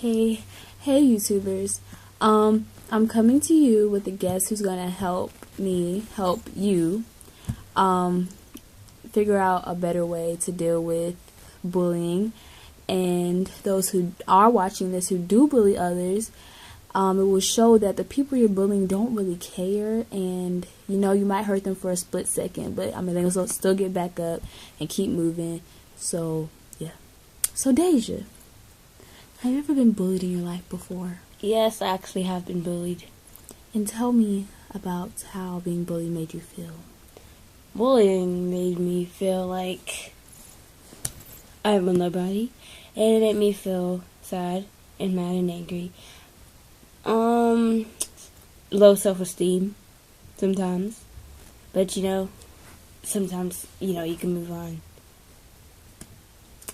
Okay, hey YouTubers. I'm coming to you with a guest who's gonna help me help you figure out a better way to deal with bullying, and those who are watching this who do bully others. It will show that the people you're bullying don't really care, and you might hurt them for a split second, but they'll still get back up and keep moving. So yeah. So Deja, have you ever been bullied in your life before? Yes, I actually have been bullied. And tell me about how being bullied made you feel. Bullying made me feel like I am a nobody, and it made me feel sad and mad and angry. Low self-esteem sometimes, but sometimes you can move on.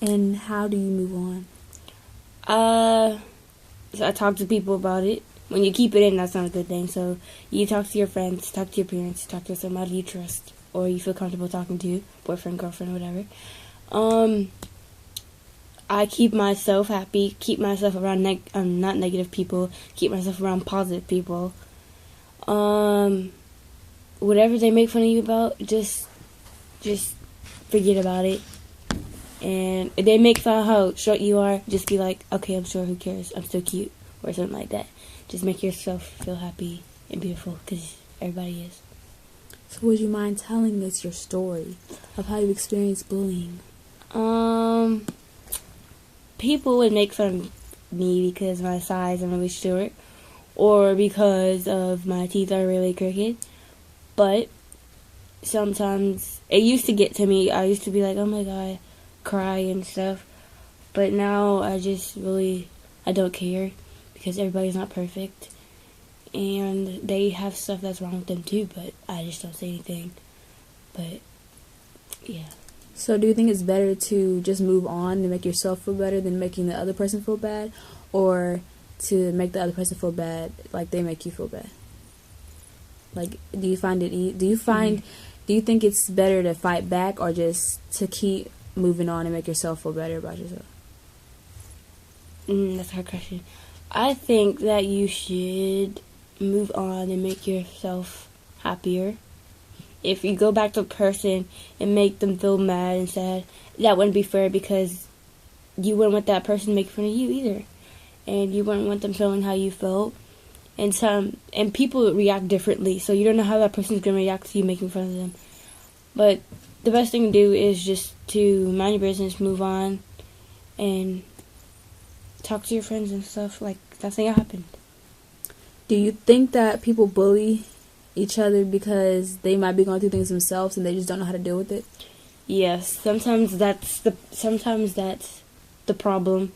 And how do you move on? So I talk to people about it. When you keep it in, that's not a good thing. So you talk to your friends, talk to your parents, talk to somebody you trust or you feel comfortable talking to, boyfriend, girlfriend, whatever. I keep myself happy, keep myself around not negative people, keep myself around positive people. Whatever they make fun of you about, just forget about it. And if they make fun of how short you are, just be like, okay, I'm sure, who cares? I'm so cute, or something like that. Just make yourself feel happy and beautiful, because everybody is. So would you mind telling us your story of how you experienced bullying? People would make fun of me because of my size, I'm really short, or because of my teeth are really crooked. But sometimes it used to get to me. I used to be like, oh my god, cry and stuff. But now I don't care, because everybody's not perfect, and they have stuff that's wrong with them too, but I just don't say anything. But yeah. So do you think it's better to just move on and make yourself feel better than making the other person feel bad, or to make the other person feel bad like they make you feel bad? Like, do you think it's better to fight back, or just to keep moving on and make yourself feel better about yourself? That's a hard question. I think that you should move on and make yourself happier. If you go back to a person and make them feel mad and sad, that wouldn't be fair, because you wouldn't want that person to make fun of you either. And you wouldn't want them feeling how you felt. And people react differently, so you don't know how that person's going to react to you making fun of them. But the best thing to do is just to mind your business, move on, and talk to your friends and stuff like nothing happened. Do you think that people bully each other because they might be going through things themselves and they just don't know how to deal with it? Yes, sometimes that's the problem.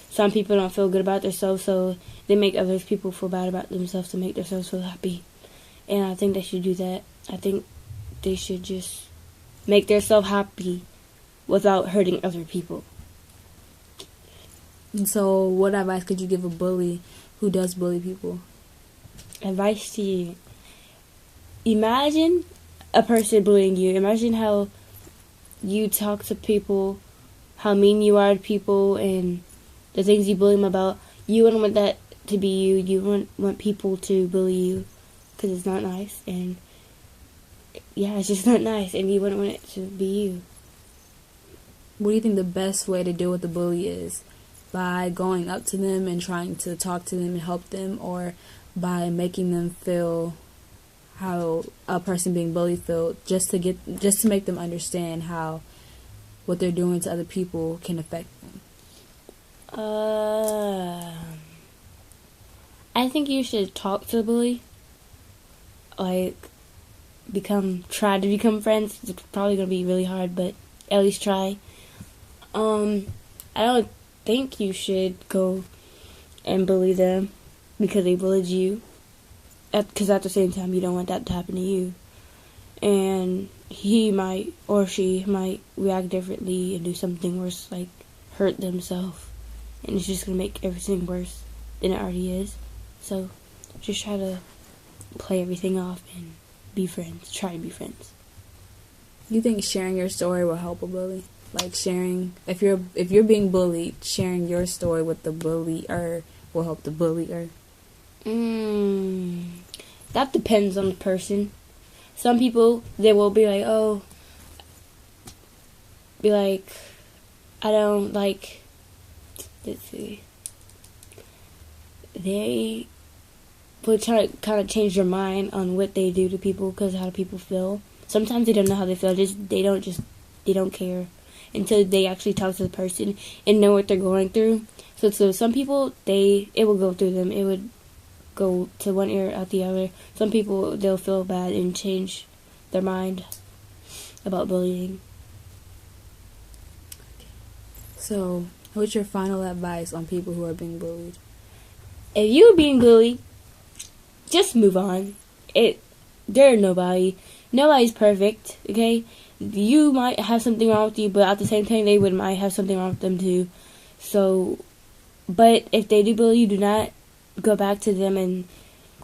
Some people don't feel good about themselves, so they make other people feel bad about themselves to make themselves feel happy. And I think they should do that. I think they should just make themselves happy without hurting other people. And so what advice could you give a bully who does bully people? Advice to you. Imagine a person bullying you. Imagine how you talk to people, how mean you are to people, and the things you bully them about. You wouldn't want that to be you. You wouldn't want people to bully you, because it's not nice. And yeah, it's just not nice, and you wouldn't want it to be you. What do you think the best way to deal with the bully is? By going up to them and trying to talk to them and help them, or by making them feel how a person being bullied feel, just to make them understand how what they're doing to other people can affect them? I think you should talk to the bully. Like, try to become friends. It's probably gonna be really hard, but at least try. I don't think you should go and bully them because they bullied you, because at the same time you don't want that to happen to you, and he might or she might react differently and do something worse, like hurt themselves, and it's just gonna make everything worse than it already is. So just try to play everything off and be friends. Try to be friends. You think sharing your story will help a bully? Like sharing, if you're being bullied, sharing your story with the bullier will help the bullier. That depends on the person. Some people, they will be like, I don't like, let's see. They will try to kind of change their mind on what they do to people because of how people feel. Sometimes they don't know how they feel. They don't care until they actually talk to the person and know what they're going through. So some people, it will go through them. It would go to one ear out the other. Some people, they'll feel bad and change their mind about bullying. So, what's your final advice on people who are being bullied? If you're being bullied, just move on. They're nobody. Nobody's perfect, okay? You might have something wrong with you, but at the same time, they might have something wrong with them too. So, but if they do bully you, do not go back to them and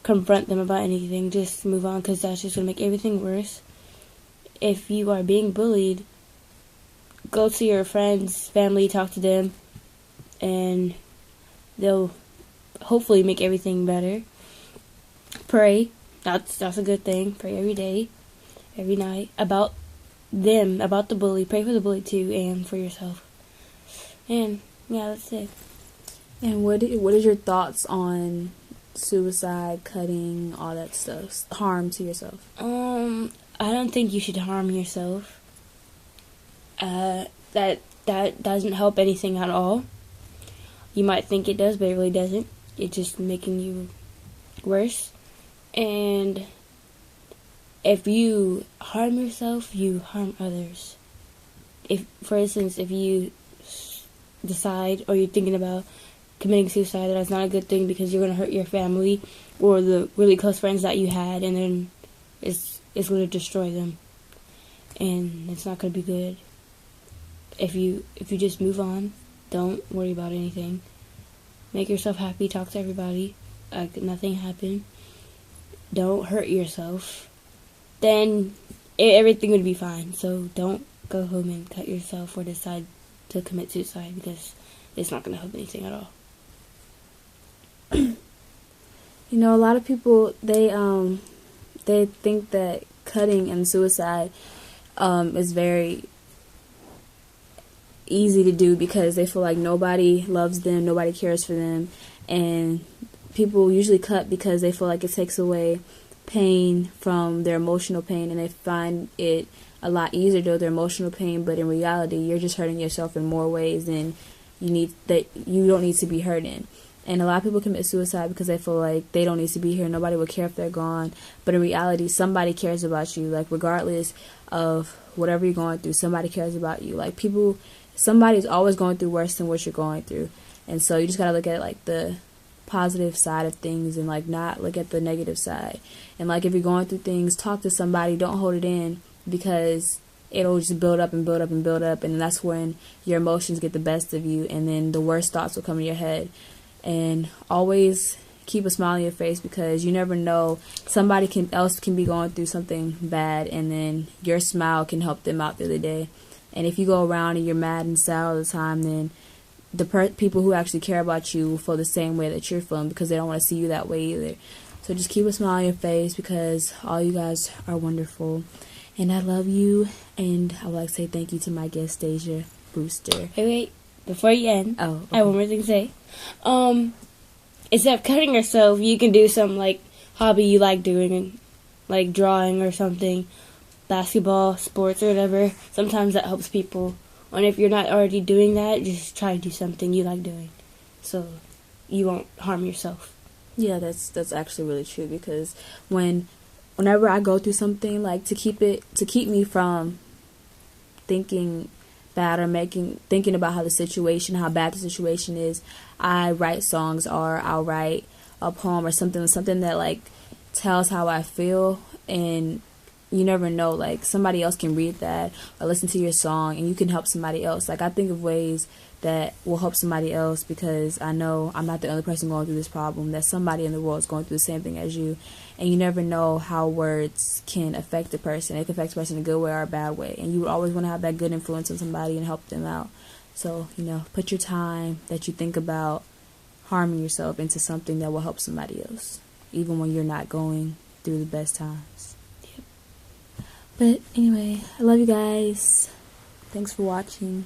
confront them about anything. Just move on, because that's just going to make everything worse. If you are being bullied, go to your friends, family, talk to them, and they'll hopefully make everything better. Pray. That's a good thing. Pray every day, every night, about them, about the bully. Pray for the bully too, and for yourself. And yeah, that's it. And what is your thoughts on suicide, cutting, all that stuff, harm to yourself? I don't think you should harm yourself. That doesn't help anything at all. You might think it does, but it really doesn't. It's just making you worse. And if you harm yourself, you harm others. If, for instance, if you decide or you're thinking about committing suicide, that's not a good thing because you're going to hurt your family or the really close friends that you had, and then it's going to destroy them. And it's not going to be good. If you just move on, don't worry about anything. Make yourself happy, talk to everybody like nothing happened. Don't hurt yourself. Then everything would be fine. So don't go home and cut yourself or decide to commit suicide because it's not going to help anything at all. You know, a lot of people, they think that cutting and suicide is very easy to do because they feel like nobody loves them, nobody cares for them, and people usually cut because they feel like it takes away pain from their emotional pain, and they find it a lot easier to deal with their emotional pain, but in reality you're just hurting yourself in more ways than you don't need to be hurt in. And a lot of people commit suicide because they feel like they don't need to be here, nobody will care if they're gone, but in reality somebody cares about you. Like regardless of whatever you're going through, somebody cares about you. Like somebody's always going through worse than what you're going through, and so you just gotta look at like the positive side of things and like not look at the negative side. And like if you're going through things, talk to somebody, don't hold it in, because it'll just build up and build up and build up, and that's when your emotions get the best of you, and then the worst thoughts will come in your head. And always keep a smile on your face, because you never know, somebody else can be going through something bad, and then your smile can help them out through the day. And if you go around and you're mad and sad all the time, then the people who actually care about you will feel the same way that you're feeling, because they don't want to see you that way either. So just keep a smile on your face, because all you guys are wonderful, and I love you. And I would like to say thank you to my guest, Deja Brewster. Hey, wait, before you end, okay. I have one more thing to say. Instead of cutting yourself, you can do some like hobby you like doing, like drawing or something, basketball, sports, or whatever. Sometimes that helps people. And if you're not already doing that, just try to do something you like doing, so you won't harm yourself. Yeah, that's actually really true, because whenever I go through something, like to keep me from thinking bad or thinking about how bad the situation is, I write songs, or I'll write a poem or something that like tells how I feel. And you never know, like somebody else can read that or listen to your song and you can help somebody else. Like I think of ways that will help somebody else, because I know I'm not the only person going through this problem, that somebody in the world is going through the same thing as you. And you never know how words can affect a person. It can affect a person in a good way or a bad way, and you would always want to have that good influence on somebody and help them out. So, put your time that you think about harming yourself into something that will help somebody else, even when you're not going through the best times. Yep. But anyway, I love you guys. Thanks for watching.